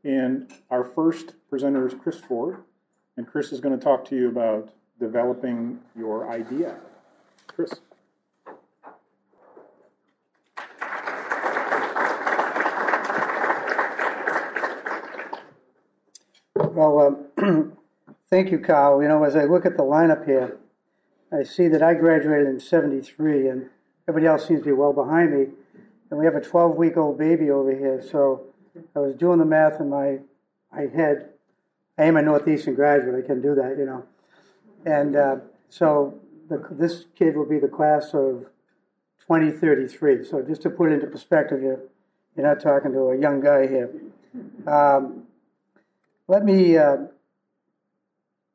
And our first presenter is Chris Ford, and Chris is going to talk to you about developing your idea. Chris. Well, thank you, Carl. You know, as I look at the lineup here, I see that I graduated in '73, and everybody else seems to be well behind me. And we have a 12-week-old baby over here, so I was doing the math in my head. I am a Northeastern graduate. I can do that, you know. And so this kid will be the class of 2033. So just to put it into perspective, you're not talking to a young guy here. Let me, oops,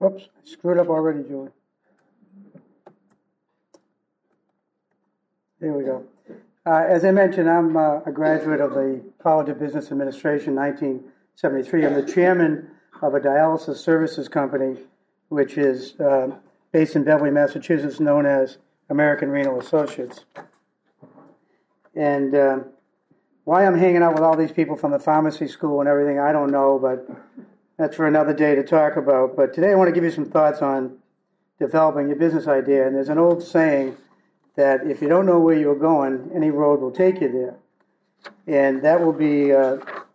I screwed up already, Julie. There we go. As I mentioned, I'm a graduate of the College of Business Administration, 1973. I'm the chairman of a dialysis services company, which is based in Beverly, Massachusetts, known as American Renal Associates. And why I'm hanging out with all these people from the pharmacy school and everything, I don't know, but that's for another day to talk about. But today I want to give you some thoughts on developing your business idea. And there's an old saying that if you don't know where you're going, any road will take you there. And that will be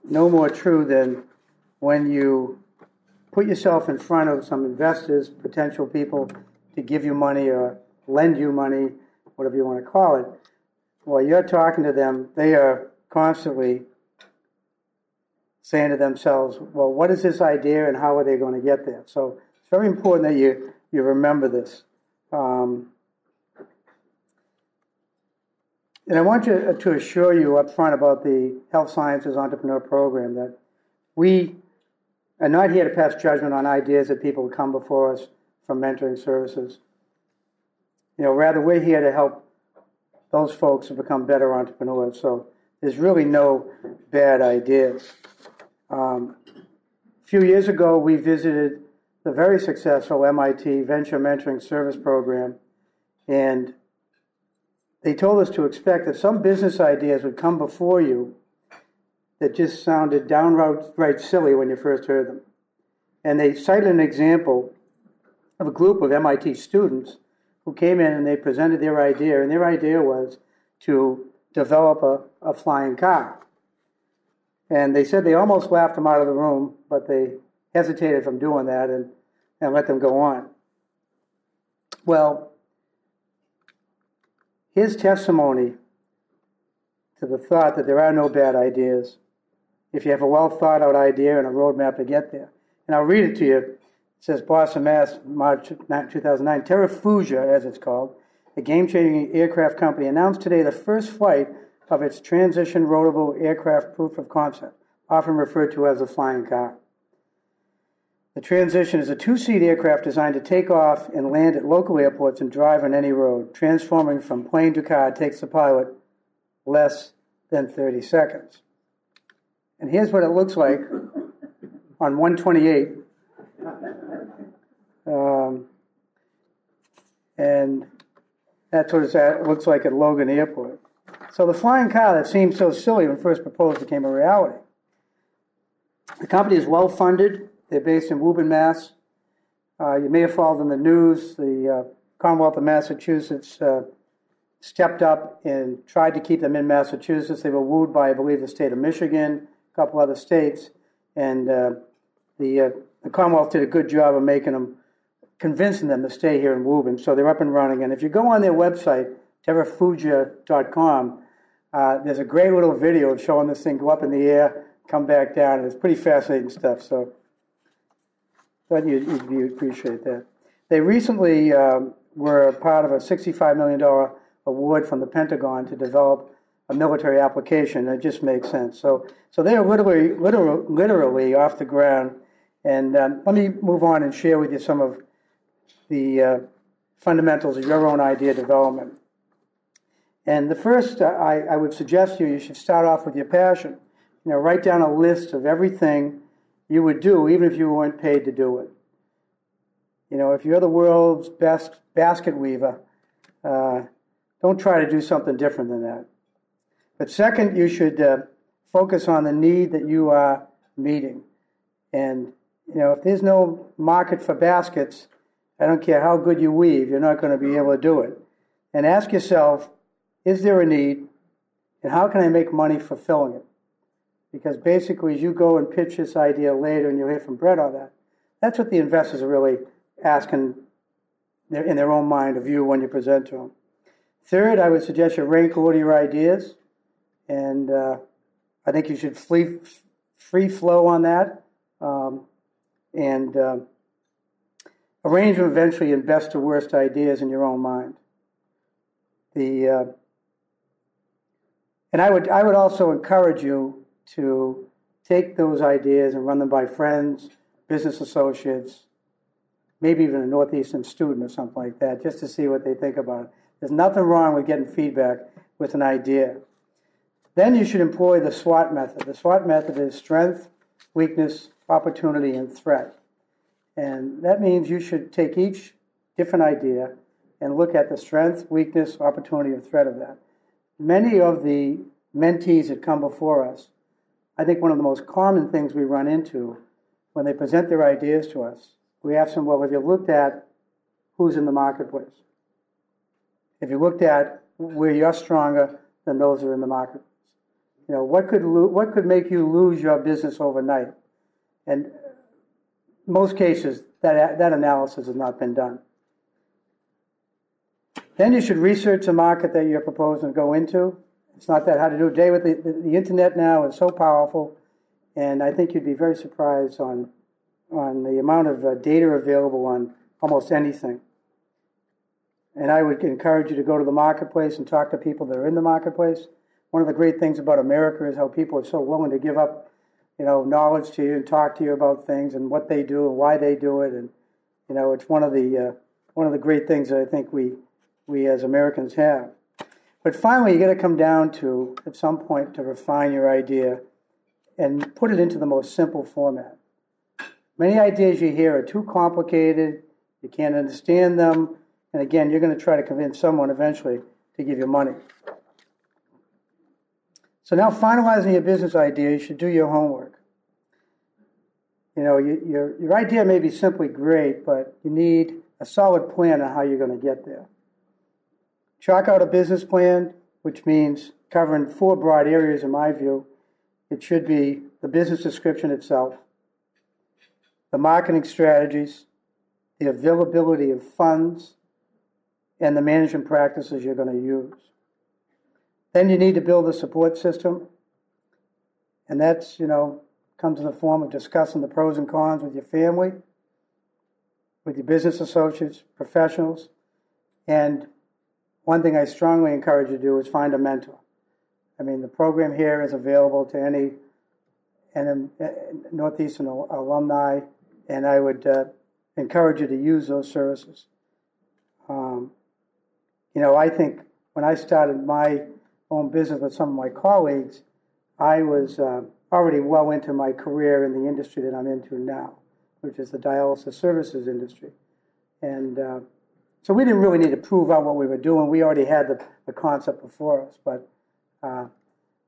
no more true than when you put yourself in front of some investors, potential people to give you money or lend you money, whatever you want to call it. While you're talking to them, they are constantly saying to themselves, well, what is this idea and how are they going to get there? So it's very important that you remember this. And I want to assure you up front about the Health Sciences Entrepreneur Program that we are not here to pass judgment on ideas that people come before us from mentoring services. Rather we're here to help those folks to become better entrepreneurs. So there's really no bad ideas. A few years ago, we visited the very successful MIT Venture Mentoring Service Program, and they told us to expect that some business ideas would come before you that just sounded downright silly when you first heard them. And they cited an example of a group of MIT students who came in and they presented their idea, and their idea was to develop a flying car. And they said they almost laughed them out of the room, but they hesitated from doing that and let them go on. Well, his testimony to the thought that there are no bad ideas if you have a well-thought-out idea and a roadmap to get there. And I'll read it to you. It says, Boston, Mass., March 2009, Terrafugia, as it's called, a game-changing aircraft company, announced today the first flight of its transition rotatable aircraft proof of concept, often referred to as a flying car. The Transition is a two-seat aircraft designed to take off and land at local airports and drive on any road. Transforming from plane to car takes the pilot less than 30 seconds. And here's what it looks like on 128. And that's what it looks like at Logan Airport. So the flying car that seemed so silly when first proposed became a reality. The company is well-funded. They're based in Woburn, Mass. You may have followed in the news. The Commonwealth of Massachusetts stepped up and tried to keep them in Massachusetts. They were wooed by, I believe, the state of Michigan, a couple other states, and the Commonwealth did a good job of convincing them to stay here in Woburn. So they're up and running. And if you go on their website, terrafugia.com, there's a great little video of showing this thing go up in the air, come back down, and it's pretty fascinating stuff. So I thought you'd appreciate that. They recently were part of a $65 million award from the Pentagon to develop a military application. It just makes sense. So they are literally off the ground. And let me move on and share with you some of the fundamentals of your own idea development. And the first, I would suggest you should start off with your passion. Write down a list of everything you would do, even if you weren't paid to do it. If you're the world's best basket weaver, don't try to do something different than that. But second, you should focus on the need that you are meeting. And, if there's no market for baskets, I don't care how good you weave, you're not going to be able to do it. And ask yourself, is there a need? And how can I make money fulfilling it? Because basically, as you go and pitch this idea later and you'll hear from Brett on that, that's what the investors are really asking in their own mind of you when you present to them. Third, I would suggest you rank order your ideas. And I think you should free flow on that. And arrange them eventually in best to worst ideas in your own mind. And I would also encourage you to take those ideas and run them by friends, business associates, maybe even a Northeastern student or something like that, just to see what they think about it. There's nothing wrong with getting feedback with an idea. Then you should employ the SWOT method. The SWOT method is strength, weakness, opportunity, and threat. And that means you should take each different idea and look at the strength, weakness, opportunity, and threat of that. Many of the mentees that come before us, I think one of the most common things we run into when they present their ideas to us, we ask them, well, have you looked at who's in the marketplace? Have you looked at where you're stronger than those who are in the marketplace? What could make you lose your business overnight? And most cases, that analysis has not been done. Then you should research the market that you're proposing to go into. It's not that hard to do. Today with the internet now is so powerful, and I think you'd be very surprised on the amount of data available on almost anything. And I would encourage you to go to the marketplace and talk to people that are in the marketplace. One of the great things about America is how people are so willing to give up, knowledge to you and talk to you about things and what they do and why they do it. And it's one of the great things that I think we as Americans have. But finally, you got to come down to at some point to refine your idea and put it into the most simple format. Many ideas you hear are too complicated. You can't understand them. And again, you're going to try to convince someone eventually to give you money. So now, finalizing your business idea, you should do your homework. Your idea may be simply great, but you need a solid plan on how you're going to get there. Chalk out a business plan, which means covering 4 broad areas in my view. It should be the business description itself, the marketing strategies, the availability of funds, and the management practices you're going to use. Then you need to build a support system, and that's, comes in the form of discussing the pros and cons with your family, with your business associates, professionals, and one thing I strongly encourage you to do is find a mentor. I mean, the program here is available to any Northeastern alumni, and I would encourage you to use those services. I think when I started my own business with some of my colleagues, I was already well into my career in the industry that I'm into now, which is the dialysis services industry. And so we didn't really need to prove out what we were doing. We already had the concept before us. But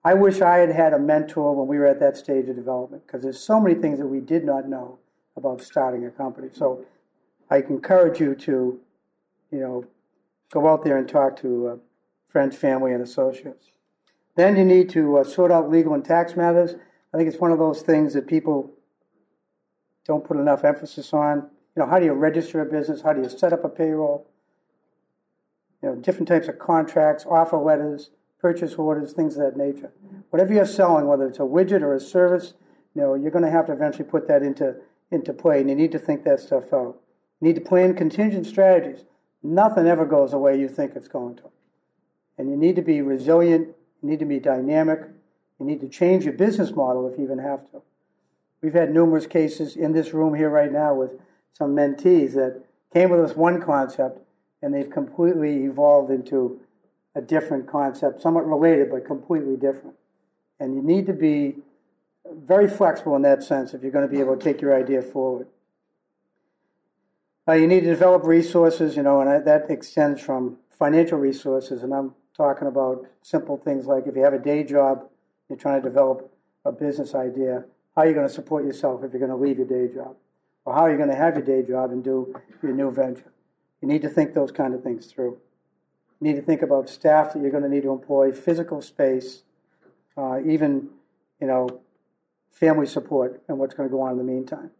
I wish I had had a mentor when we were at that stage of development, because there's so many things that we did not know about starting a company. So I encourage you to, go out there and talk to friends, family, and associates. Then you need to sort out legal and tax matters. I think it's one of those things that people don't put enough emphasis on. How do you register a business? How do you set up a payroll? Different types of contracts, offer letters, purchase orders, things of that nature. Whatever you're selling, whether it's a widget or a service, you're going to have to eventually put that into play, and you need to think that stuff out. You need to plan contingent strategies. Nothing ever goes the way you think it's going to. And you need to be resilient. You need to be dynamic. You need to change your business model if you even have to. We've had numerous cases in this room here right now with some mentees that came with us one concept, and they've completely evolved into a different concept, somewhat related, but completely different. And you need to be very flexible in that sense if you're going to be able to take your idea forward. You need to develop resources, and that extends from financial resources, and I'm talking about simple things like if you have a day job, you're trying to develop a business idea, how you're going to support yourself if you're going to leave your day job, or how you're going to have your day job and do your new venture. You need to think those kind of things through. You need to think about staff that you're going to need to employ, physical space, even, family support and what's going to go on in the meantime.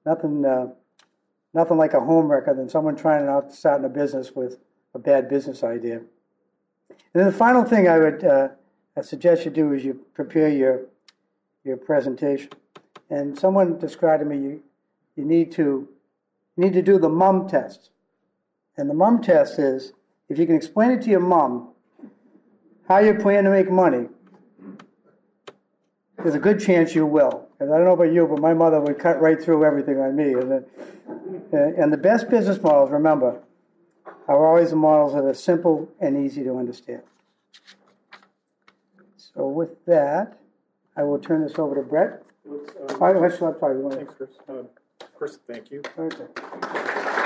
Nothing like a home wrecker than someone trying out starting a business with a bad business idea. And then the final thing I would suggest you do is you prepare your presentation. And someone described to me you need to do the mum test. And the mum test is, if you can explain it to your mum how you plan to make money, there's a good chance you will. And I don't know about you, but my mother would cut right through everything on me. And the best business models, remember, are always the models that are simple and easy to understand. So with that, I will turn this over to Brett. Thanks, Chris. Chris, thank you. Okay.